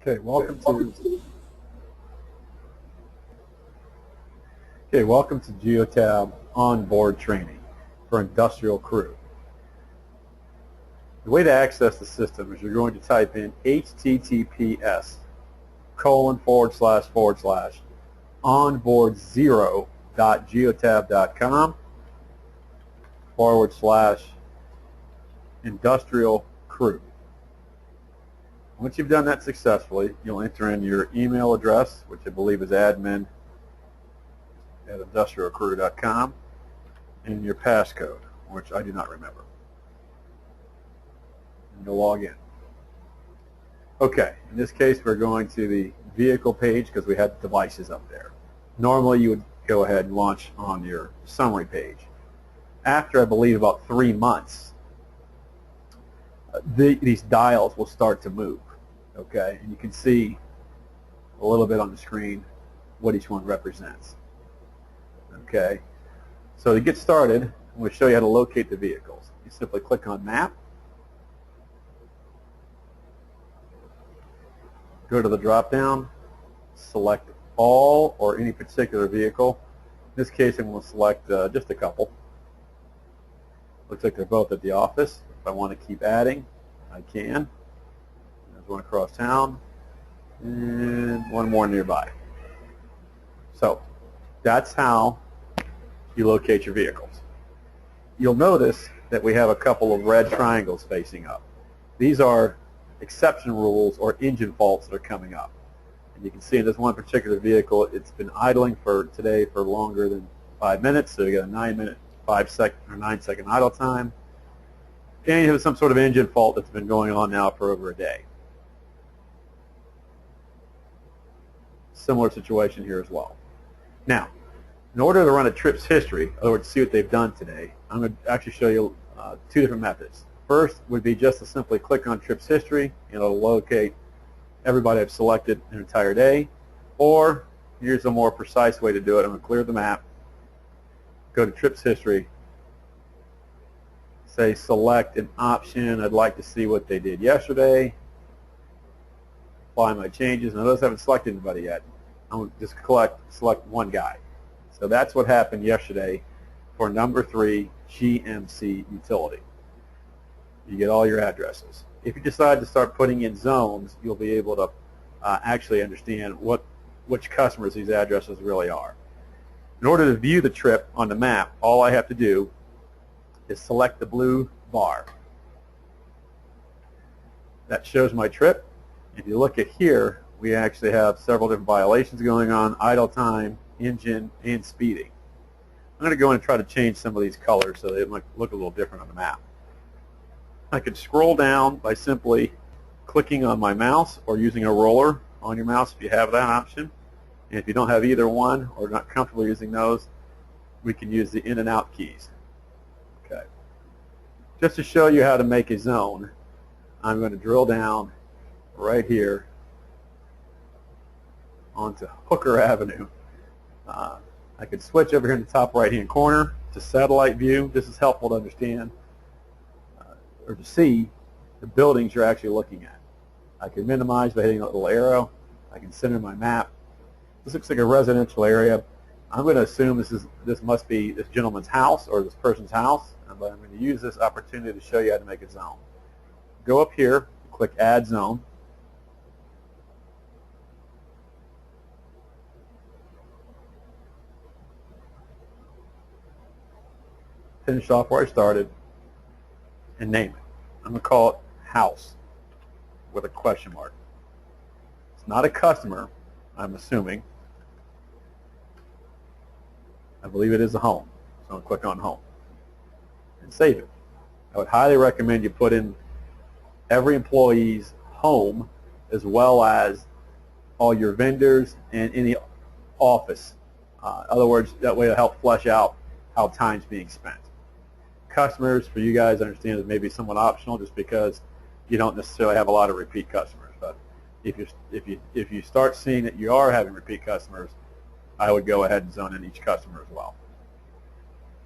Okay, welcome to Geotab Onboard training for industrial crew. The way to access the system is you're going to type in https://onboard0.geotab.com/industrial crew. Once you've done that successfully, you'll enter in your email address, which I believe is admin@industrialcrew.com, and your passcode, which I do not remember. And you'll log in. Okay, in this case we're going to the vehicle page because we had devices up there. Normally you would go ahead and launch on your summary page. After, I believe, about 3 months, these dials will start to move. Okay, and you can see a little bit on the screen what each one represents. Okay, so to get started, I'm going to show you how to locate the vehicles. You simply click on Map, go to the drop-down, select all or any particular vehicle. In this case, I'm going to select just a couple. Looks like they're both at the office. If I want to keep adding, I can. There's one across town and one more nearby. So that's how you locate your vehicles. You'll notice that we have a couple of red triangles facing up. These are exception rules or engine faults that are coming up. And you can see in this one particular vehicle, it's been idling for today for longer than 5 minutes, so you got a 9-minute, 9-second idle time. And you have some sort of engine fault that's been going on now for over a day. Similar situation here as well. Now, in order to run a trip's history, in other words, see what they've done today, I'm going to actually show you 2 different methods. First would be just to simply click on trip's history and it'll locate everybody I've selected an entire day. Or here's a more precise way to do it. I'm going to clear the map, go to trip's history, say select an option. I'd like to see what they did yesterday. Apply my changes. Now, those haven't selected anybody yet. I'm going to just select one guy. So that's what happened yesterday for number 3 GMC utility. You get all your addresses. If you decide to start putting in zones, you'll be able to actually understand which customers these addresses really are. In order to view the trip on the map, all I have to do is select the blue bar. That shows my trip. If you look at here, we actually have several different violations going on: idle time, engine, and speeding. I'm going to go in and try to change some of these colors so they might look a little different on the map. I could scroll down by simply clicking on my mouse or using a roller on your mouse if you have that option. And if you don't have either one or not comfortable using those, we can use the in and out keys. Okay. Just to show you how to make a zone, I'm going to drill down right here onto Hooker Avenue. I could switch over here in the top right-hand corner to satellite view. This is helpful to understand or to see the buildings you're actually looking at. I can minimize by hitting that little arrow. I can center my map. This looks like a residential area. I'm going to assume this must be this gentleman's house or this person's house, but I'm going to use this opportunity to show you how to make a zone. Go up here, click Add Zone. Finish off where I started and name it. I'm going to call it House with a question mark. It's not a customer, I'm assuming. I believe it is a home. So I'm going to click on Home and save it. I would highly recommend you put in every employee's home as well as all your vendors and any office. In other words, that way it'll help flesh out how time's being spent. Customers, for you guys, I understand, is maybe somewhat optional just because you don't necessarily have a lot of repeat customers. But if you start seeing that you are having repeat customers, I would go ahead and zone in each customer as well.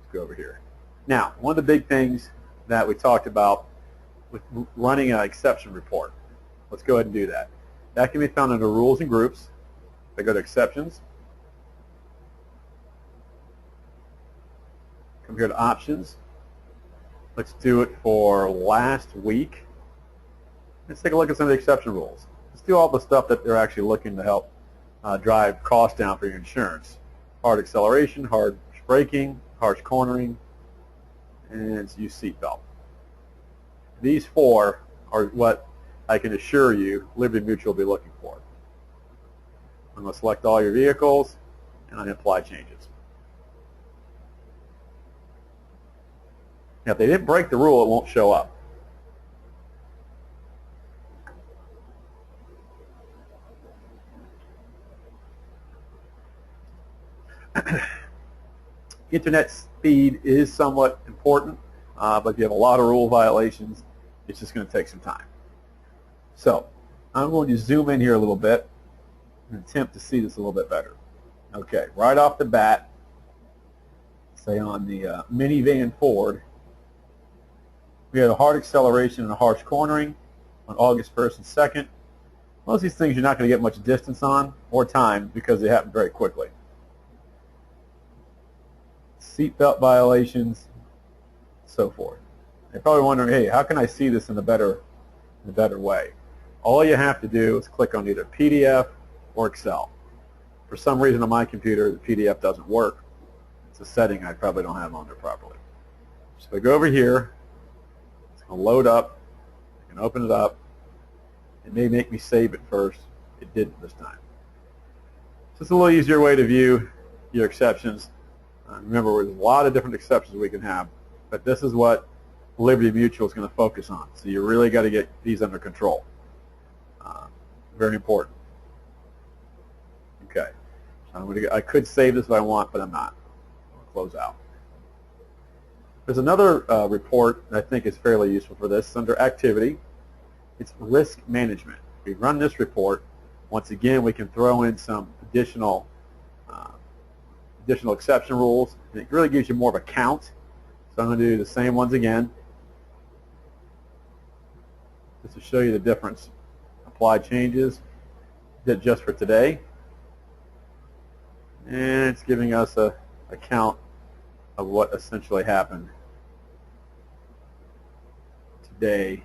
Let's go over here. Now, one of the big things that we talked about with running an exception report. Let's go ahead and do that. That can be found under rules and groups. If I go to exceptions, come here to options. Let's do it for last week. Let's take a look at some of the exception rules. Let's do all the stuff that they're actually looking to help drive costs down for your insurance. Hard acceleration, harsh braking, harsh cornering, and use seatbelt. These four are what I can assure you Liberty Mutual will be looking for. I'm going to select all your vehicles and I'm going to apply changes. Now, if they didn't break the rule, it won't show up. Internet speed is somewhat important, but if you have a lot of rule violations, it's just going to take some time. So I'm going to zoom in here a little bit and attempt to see this a little bit better. Okay, right off the bat, say on the minivan Ford, we had a hard acceleration and a harsh cornering on August 1st and 2nd. Most of these things you're not going to get much distance on or time because they happen very quickly. Seatbelt violations, so forth. You're probably wondering, hey, how can I see this in a better way? All you have to do is click on either PDF or Excel. For some reason on my computer, the PDF doesn't work. It's a setting I probably don't have on there properly. So if I go over here, it's going to load up. I can open it up. It may make me save it first. It didn't this time. So it's a little easier way to view your exceptions. Remember, there's a lot of different exceptions we can have, but this is what Liberty Mutual is going to focus on. So you really got to get these under control. Very important. Okay. So I could save this if I want, but I'm not. I'll close out. There's another report that I think is fairly useful for this. It's under activity. It's risk management. If we run this report, once again, we can throw in some additional exception rules, and it really gives you more of a count. So I'm going to do the same ones again, just to show you the difference. Apply changes, did just for today, and it's giving us a count of what essentially happened today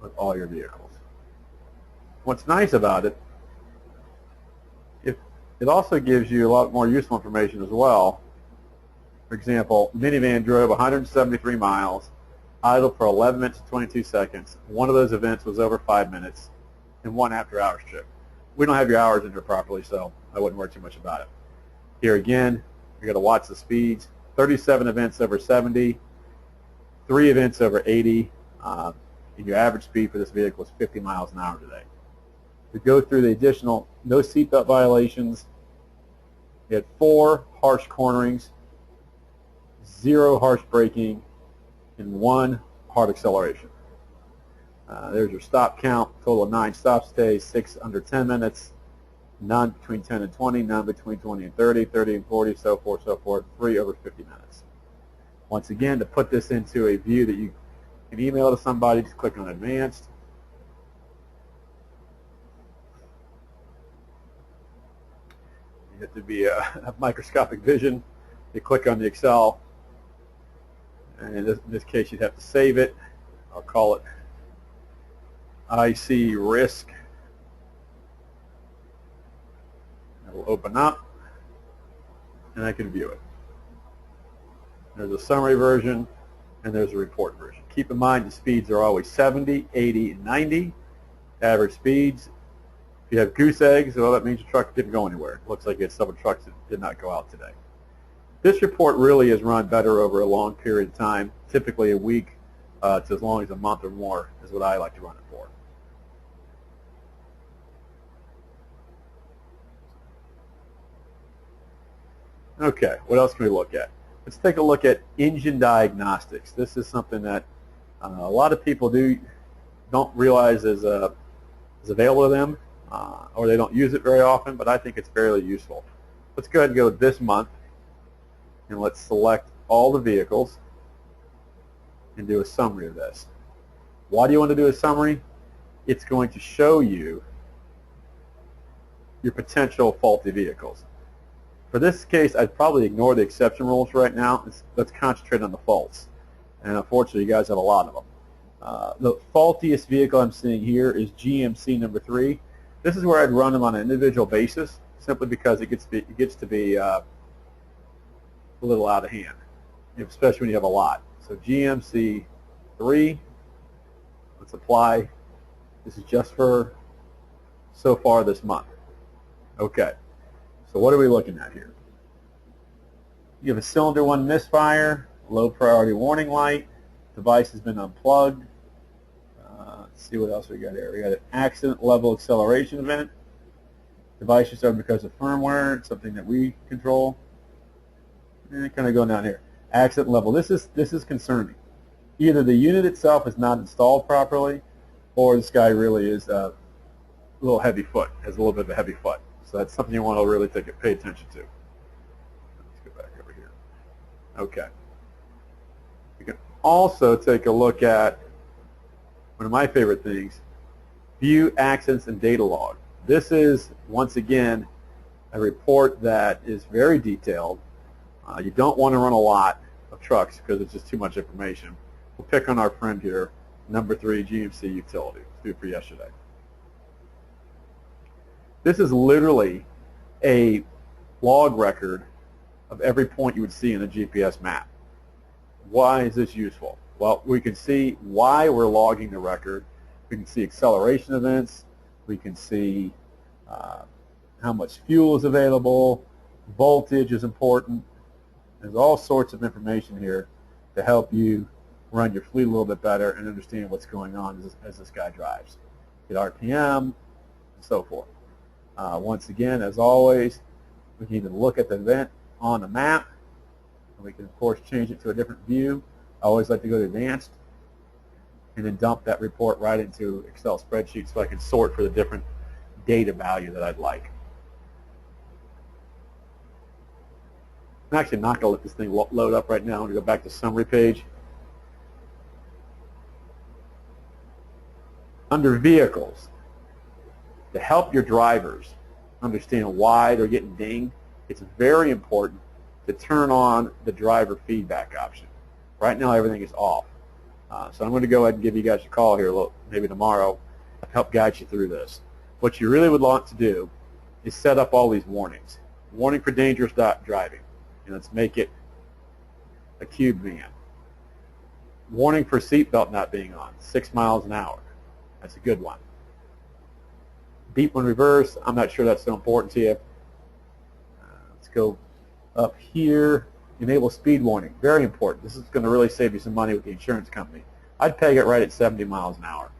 with all your vehicles. What's nice about it, it also gives you a lot more useful information as well. For example, minivan drove 173 miles, idled for 11 minutes and 22 seconds. One of those events was over 5 minutes, and one after-hours trip. We don't have your hours in here properly, so I wouldn't worry too much about it. Here again, you're going to watch the speeds. 37 events over 70, 3 events over 80, and your average speed for this vehicle is 50 miles an hour today. To go through the additional no seatbelt violations, you had 4 harsh cornerings, 0 harsh braking, and 1 hard acceleration. There's your stop count, total of 9 stop stays, 6 under 10 minutes, none between 10 and 20, none between 20 and 30, 30 and 40, so forth, 3 over 50 minutes. Once again, to put this into a view that you can email to somebody, just click on Advanced. You have to be a microscopic vision. You click on the Excel, and in this case you'd have to save it. I'll call it IC Risk. It will open up, and I can view it. There's a summary version, and there's a report version. Keep in mind the speeds are always 70, 80, and 90. Average speeds. If you have goose eggs, well, that means your truck didn't go anywhere. It looks like it's some trucks that did not go out today. This report really is run better over a long period of time, typically a week to as long as a month or more is what I like to run it for. Okay, what else can we look at? Let's take a look at engine diagnostics. This is something that a lot of people don't realize is available to them, or they don't use it very often, but I think it's fairly useful. Let's go ahead and go this month, and let's select all the vehicles and do a summary of this. Why do you want to do a summary? it's going to show you your potential faulty vehicles. For this case, I'd probably ignore the exception rules right now. Let's concentrate on the faults. And unfortunately, you guys have a lot of them. The faultiest vehicle I'm seeing here is GMC number 3. This is where I'd run them on an individual basis, simply because it gets to be a little out of hand, especially when you have a lot. So GMC 3, let's apply. This is just for so far this month. Okay, so what are we looking at here? You have a cylinder 1 misfire, low priority warning light, device has been unplugged. Let's see what else we got here. We got an accident level acceleration event. Device is started because of firmware, it's something that we control. And kind of going down here. Accident level. This is concerning. Either the unit itself is not installed properly, or this guy really is a little heavy foot, has a little bit of a heavy foot. So that's something you want to really pay attention to. Let's go back over here. Okay. You can also take a look at one of my favorite things, view accidents and data log. This is, once again, a report that is very detailed. You don't want to run a lot of trucks because it's just too much information. We'll pick on our friend here, number 3, GMC Utility. Let's do it for yesterday. This is literally a log record of every point you would see in a GPS map. Why is this useful? Well, we can see why we're logging the record. We can see acceleration events. We can see how much fuel is available. Voltage is important. There's all sorts of information here to help you run your fleet a little bit better and understand what's going on as this guy drives. Get RPM and so forth. Once again, as always, we can even look at the event on the map. And we can, of course, change it to a different view. I always like to go to advanced and then dump that report right into Excel spreadsheet so I can sort for the different data value that I'd like. I'm actually not going to let this thing load up right now. I'm going to go back to summary page. Under vehicles, to help your drivers understand why they're getting dinged, it's very important to turn on the driver feedback option. Right now everything is off. So I'm going to go ahead and give you guys a call here maybe tomorrow to help guide you through this. What you really would want to do is set up all these warnings. Warning for dangerous driving. And let's make it a cube van. Warning for seatbelt not being on, 6 miles an hour. That's a good one. Beep when reverse, I'm not sure that's so important to you. Let's go up here. Enable speed warning, very important. This is going to really save you some money with the insurance company. I'd peg it right at 70 miles an hour.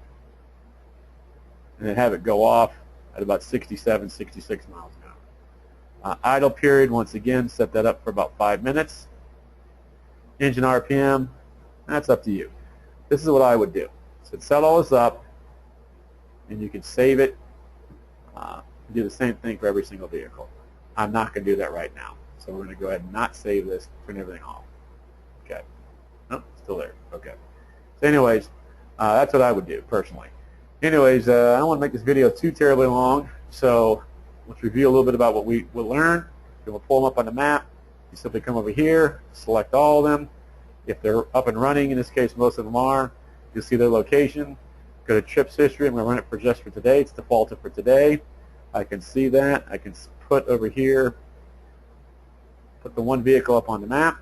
And then have it go off at about 67, 66 miles an hour. Idle period, once again, set that up for about 5 minutes. Engine RPM, that's up to you. This is what I would do. So set all this up, and you can save it. Do the same thing for every single vehicle. I'm not going to do that right now. So we're going to go ahead and not save this, turn everything off. Okay. Nope, still there. Okay. So anyways, that's what I would do personally. Anyways, I don't want to make this video too terribly long, so let's review a little bit about what we will learn. We'll pull them up on the map. You simply come over here, select all of them. If they're up and running, in this case most of them are, you'll see their location. Go to trips history. I'm going to run it just for today. It's defaulted for today. I can see that. I can put over here, put the one vehicle up on the map,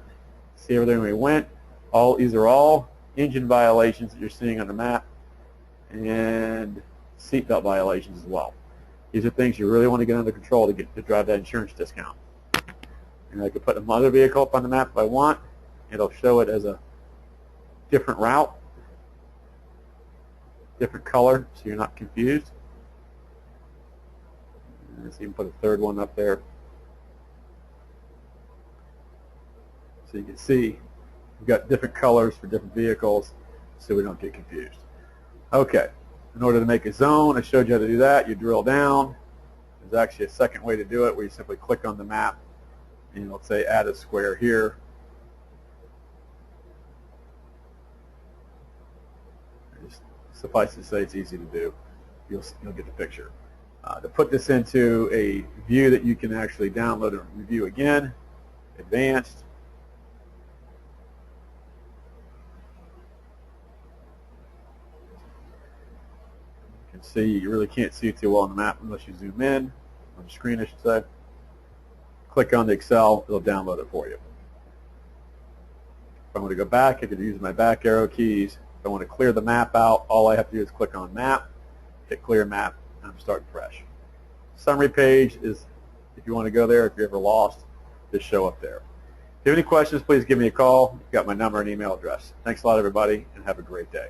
see everything we went. These are all engine violations that you're seeing on the map, and seatbelt violations as well. These are things you really want to get under control to drive that insurance discount. And I could put another vehicle up on the map if I want. It'll show it as a different route, different color, so you're not confused. Let's even put a third one up there. So you can see we've got different colors for different vehicles so we don't get confused. Okay, in order to make a zone, I showed you how to do that. You drill down. There's actually a second way to do it where you simply click on the map and let's say add a square here. Just suffice to say it's easy to do. you'll get the picture. To put this into a view that you can actually download and review again, advanced. You can see you really can't see too well on the map unless you zoom in, on the screen I should say. Click on the Excel, it'll download it for you. If I want to go back, I could use my back arrow keys. If I want to clear the map out, all I have to do is click on map, hit clear map, and I'm starting fresh. Summary page is, if you want to go there, if you're ever lost, just show up there. If you have any questions, please give me a call. You've got my number and email address. Thanks a lot, everybody, and have a great day.